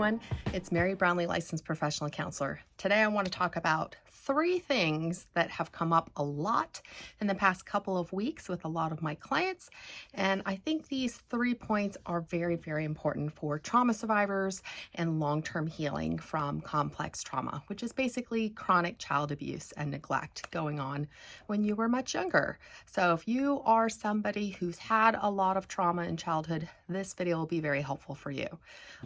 everyone. It's Mary Brownlee, licensed professional counselor. Today I want to talk about 3 things that have come up a lot in the past couple of weeks with a lot of my clients. And I think these 3 points are very, very important for trauma survivors and long-term healing from complex trauma, which is basically chronic child abuse and neglect going on when you were much younger. So if you are somebody who's had a lot of trauma in childhood, this video will be very helpful for you.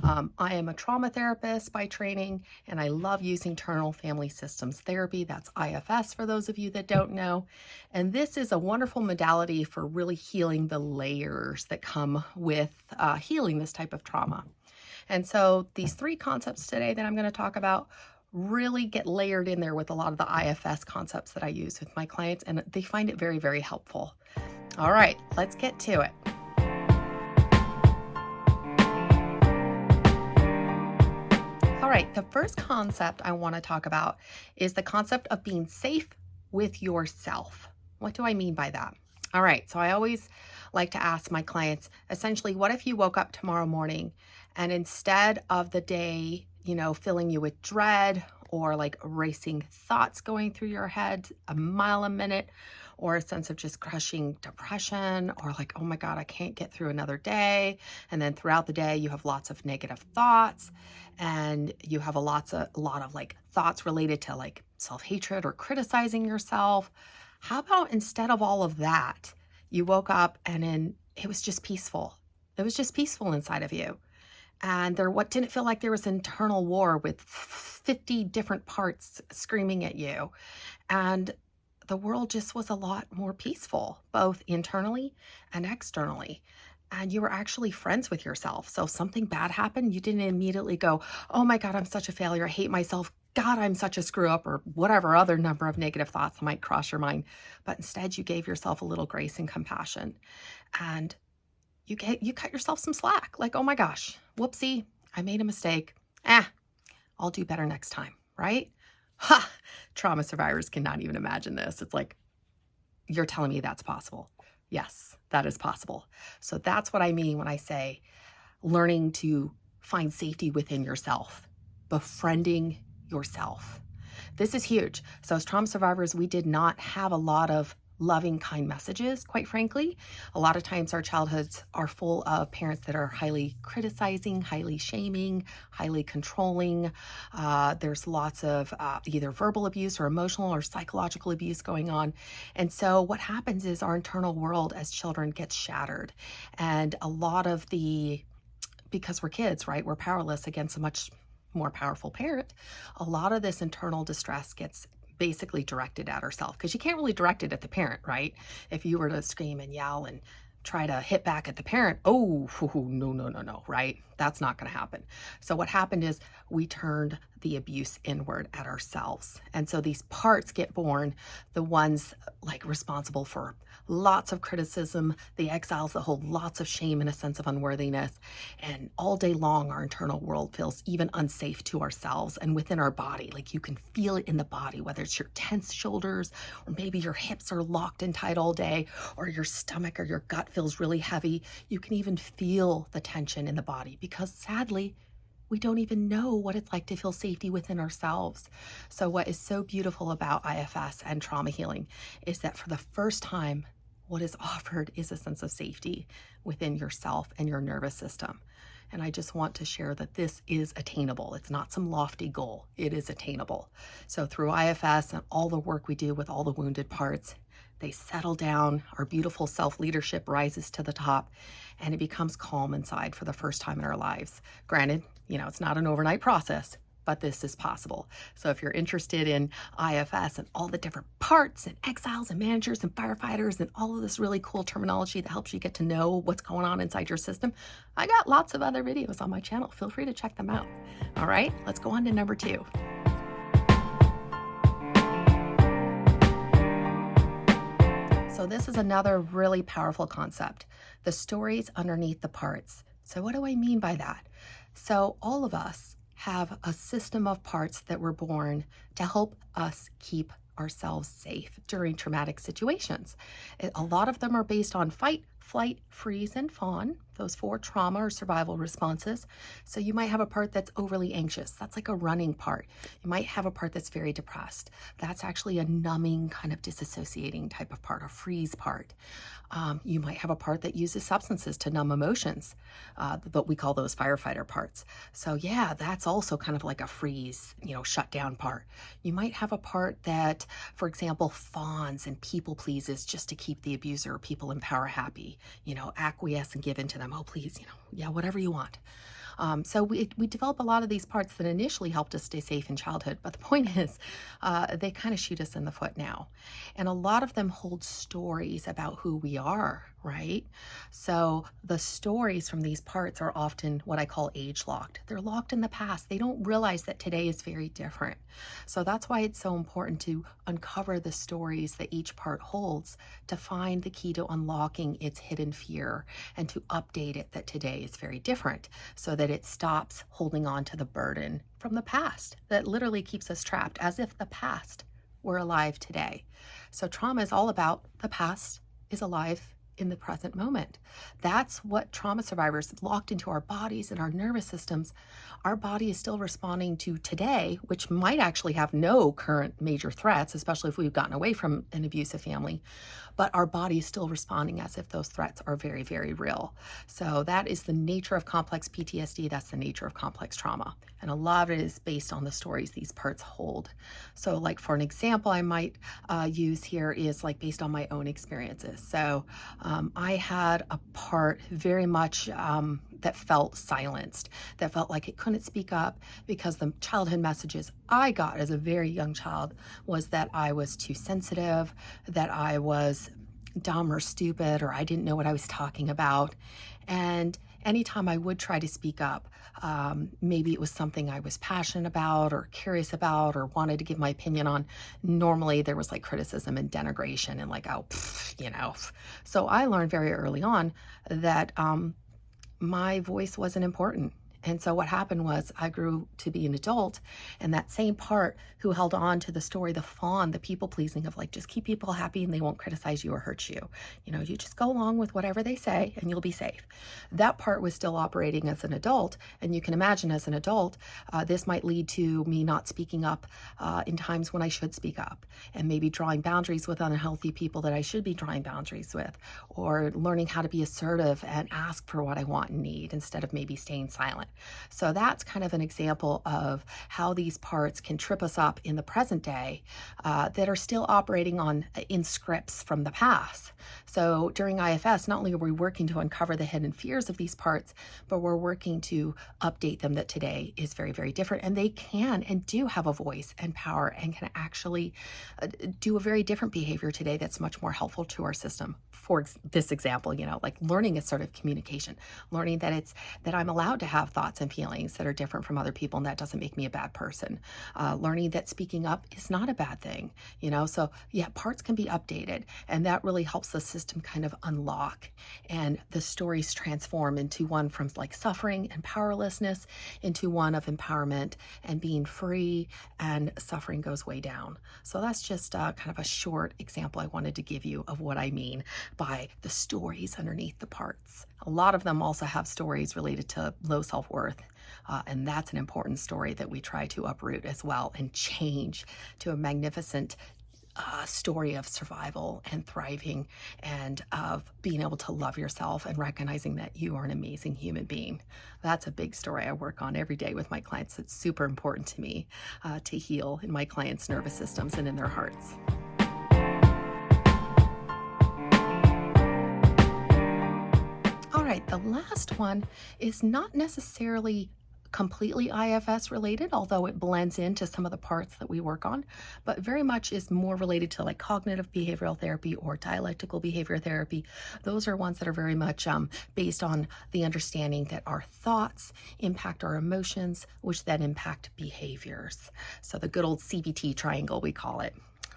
I am a trauma therapist by training, and I love using internal family systems therapy. That's IFS for those of you that don't know. And this is a wonderful modality for really healing the layers that come with healing this type of trauma. And so these 3 concepts today that I'm going to talk about really get layered in there with a lot of the IFS concepts that I use with my clients, and they find it very, very helpful. All right, let's get to it. All right, the first concept I want to talk about is the concept of being safe with yourself. What do I mean by that? All right, so I always like to ask my clients, essentially, what if you woke up tomorrow morning and instead of the day, filling you with dread or like racing thoughts going through your head a mile a minute, or a sense of just crushing depression, or like, oh my God, I can't get through another day. And then throughout the day, you have lots of negative thoughts, and you have a lot of like thoughts related to like self-hatred or criticizing yourself. How about instead of all of that, you woke up and it was just peaceful. It was just peaceful inside of you. And what didn't feel like there was internal war with 50 different parts screaming at you. And the world just was a lot more peaceful, both internally and externally. And you were actually friends with yourself. So if something bad happened, you didn't immediately go, oh my God, I'm such a failure. I hate myself. God, I'm such a screw up, or whatever other number of negative thoughts might cross your mind. But instead, you gave yourself a little grace and compassion. And you cut yourself some slack. Like, oh my gosh, whoopsie, I made a mistake. I'll do better next time, right? Ha! Trauma survivors cannot even imagine this. It's like, you're telling me that's possible. Yes, that is possible. So that's what I mean when I say learning to find safety within yourself, befriending yourself. This is huge. So as trauma survivors, we did not have a lot of loving, kind messages, quite frankly. A lot of times our childhoods are full of parents that are highly criticizing, highly shaming, highly controlling. There's lots of either verbal abuse or emotional or psychological abuse going on. And so what happens is our internal world as children gets shattered. And a lot of because we're kids, right? We're powerless against a much more powerful parent. A lot of this internal distress gets basically directed at ourselves, because you can't really direct it at the parent, right? If you were to scream and yell and try to hit back at the parent, no, right? That's not going to happen. So what happened is we turned the abuse inward at ourselves. And so these parts get born, the ones like responsible for lots of criticism, the exiles that hold lots of shame and a sense of unworthiness. And all day long, our internal world feels even unsafe to ourselves and within our body. Like you can feel it in the body, whether it's your tense shoulders, or maybe your hips are locked and tight all day, or your stomach or your gut feels really heavy. You can even feel the tension in the body, because sadly, we don't even know what it's like to feel safety within ourselves. So what is so beautiful about IFS and trauma healing is that for the first time, what is offered is a sense of safety within yourself and your nervous system. And I just want to share that this is attainable. It's not some lofty goal. It is attainable. So through IFS and all the work we do with all the wounded parts, they settle down, our beautiful self-leadership rises to the top, and it becomes calm inside for the first time in our lives. Granted, it's not an overnight process, but this is possible. So if you're interested in IFS and all the different parts and exiles and managers and firefighters and all of this really cool terminology that helps you get to know what's going on inside your system, I got lots of other videos on my channel. Feel free to check them out. All right, let's go on to number 2. So this is another really powerful concept, the stories underneath the parts. So what do I mean by that? So all of us have a system of parts that were born to help us keep ourselves safe during traumatic situations. A lot of them are based on fight, flight, freeze, and fawn, those four trauma or survival responses. So you might have a part that's overly anxious. That's like a running part. You might have a part that's very depressed. That's actually a numbing, kind of disassociating type of part, a freeze part. You might have a part that uses substances to numb emotions, but we call those firefighter parts. So yeah, that's also kind of like a freeze, shut down part. You might have a part that, for example, fawns and people pleases just to keep the abuser or people in power happy, acquiesce and give in to them. Oh, please, yeah, whatever you want. So we develop a lot of these parts that initially helped us stay safe in childhood, but the point is, they kind of shoot us in the foot now. And a lot of them hold stories about who we are, right? So the stories from these parts are often what I call age locked. They're locked in the past. They don't realize that today is very different. So that's why it's so important to uncover the stories that each part holds to find the key to unlocking its hidden fear and to update it that today is very different so that it stops holding on to the burden from the past that literally keeps us trapped as if the past were alive today. So trauma is all about the past is alive in the present moment. That's what trauma survivors locked into our bodies and our nervous systems. Our body is still responding to today, which might actually have no current major threats, especially if we've gotten away from an abusive family, but our body is still responding as if those threats are very, very real. So that is the nature of complex PTSD. That's the nature of complex trauma. And a lot of it is based on the stories these parts hold. So like for an example I might use here is like based on my own experiences. So I had a part very much that felt silenced, that felt like it couldn't speak up because the childhood messages I got as a very young child was that I was too sensitive, that I was dumb or stupid, or I didn't know what I was talking about. And anytime I would try to speak up, maybe it was something I was passionate about or curious about or wanted to give my opinion on. Normally there was like criticism and denigration and like, oh, So I learned very early on that my voice wasn't important. And so what happened was I grew to be an adult, and that same part who held on to the story, the fawn, the people pleasing of like, just keep people happy and they won't criticize you or hurt you. You just go along with whatever they say and you'll be safe. That part was still operating as an adult. And you can imagine as an adult, this might lead to me not speaking up in times when I should speak up, and maybe drawing boundaries with unhealthy people that I should be drawing boundaries with, or learning how to be assertive and ask for what I want and need instead of maybe staying silent. So that's kind of an example of how these parts can trip us up in the present day that are still operating in scripts from the past. So during IFS, not only are we working to uncover the hidden fears of these parts, but we're working to update them that today is very, very different. And they can and do have a voice and power and can actually do a very different behavior today that's much more helpful to our system. For this example, like learning assertive communication, learning that I'm allowed to have thoughts and feelings that are different from other people, and that doesn't make me a bad person. Learning that speaking up is not a bad thing, So yeah, parts can be updated, and that really helps the system kind of unlock, and the stories transform into one from like suffering and powerlessness into one of empowerment and being free, and suffering goes way down. So that's just kind of a short example I wanted to give you of what I mean by the stories underneath the parts. A lot of them also have stories related to low self-worth, and that's an important story that we try to uproot as well and change to a magnificent story of survival and thriving and of being able to love yourself and recognizing that you are an amazing human being. That's a big story I work on every day with my clients. It's super important to me to heal in my clients' nervous systems and in their hearts. All right, the last one is not necessarily completely IFS related, although it blends into some of the parts that we work on, but very much is more related to like cognitive behavioral therapy or dialectical behavior therapy. Those are ones that are very much based on the understanding that our thoughts impact our emotions, which then impact behaviors. So the good old CBT triangle, we call it.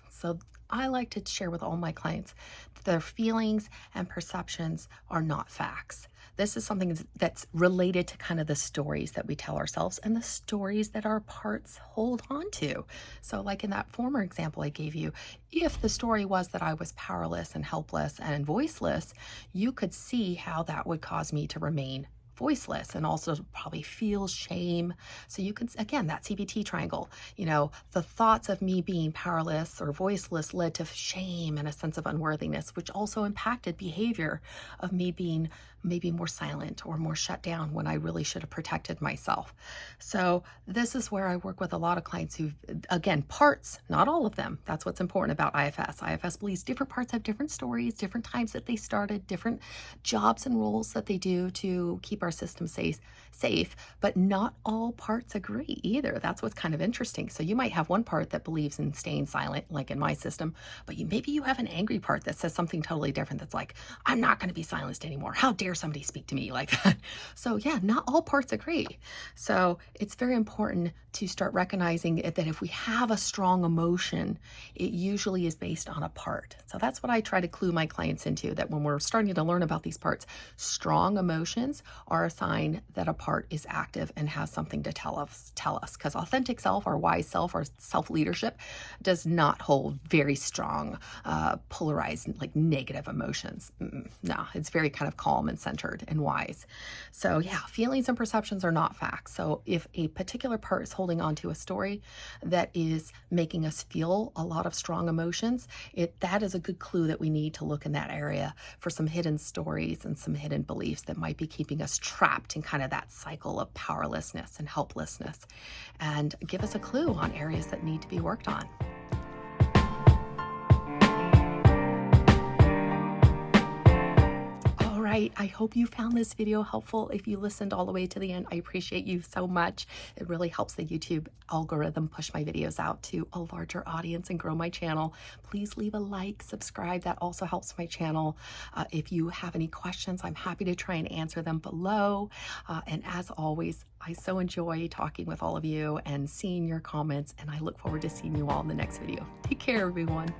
So I like to share with all my clients that their feelings and perceptions are not facts. This is something that's related to kind of the stories that we tell ourselves and the stories that our parts hold on to. So, like in that former example I gave you, if the story was that I was powerless and helpless and voiceless, you could see how that would cause me to remain voiceless and also probably feel shame. So you can, again, that CBT triangle, the thoughts of me being powerless or voiceless led to shame and a sense of unworthiness, which also impacted behavior of me being maybe more silent or more shut down when I really should have protected myself. So this is where I work with a lot of clients who, again, parts, not all of them. That's what's important about IFS. IFS believes different parts have different stories, different times that they started, different jobs and roles that they do to keep our system safe, but not all parts agree either. That's what's kind of interesting. So you might have one part that believes in staying silent, like in my system, but maybe you have an angry part that says something totally different that's like, I'm not going to be silenced anymore. How dare somebody speak to me like that? So yeah, not all parts agree. So it's very important to start recognizing that if we have a strong emotion, it usually is based on a part. So that's what I try to clue my clients into, that when we're starting to learn about these parts, strong emotions are a sign that a part is active and has something to tell us. Because authentic self, our wise self, our self-leadership does not hold very strong, polarized, like negative emotions. No, it's very kind of calm and centered and wise. So yeah, feelings and perceptions are not facts. So if a particular part is holding on to a story that is making us feel a lot of strong emotions, that is a good clue that we need to look in that area for some hidden stories and some hidden beliefs that might be keeping us trapped in kind of that cycle of powerlessness and helplessness, and give us a clue on areas that need to be worked on. All right, I hope you found this video helpful. If you listened all the way to the end, I appreciate you so much. It really helps the YouTube algorithm push my videos out to a larger audience and grow my channel. Please leave a like, subscribe. That also helps my channel. If you have any questions, I'm happy to try and answer them below. And as always, I so enjoy talking with all of you and seeing your comments, and I look forward to seeing you all in the next video. Take care, everyone.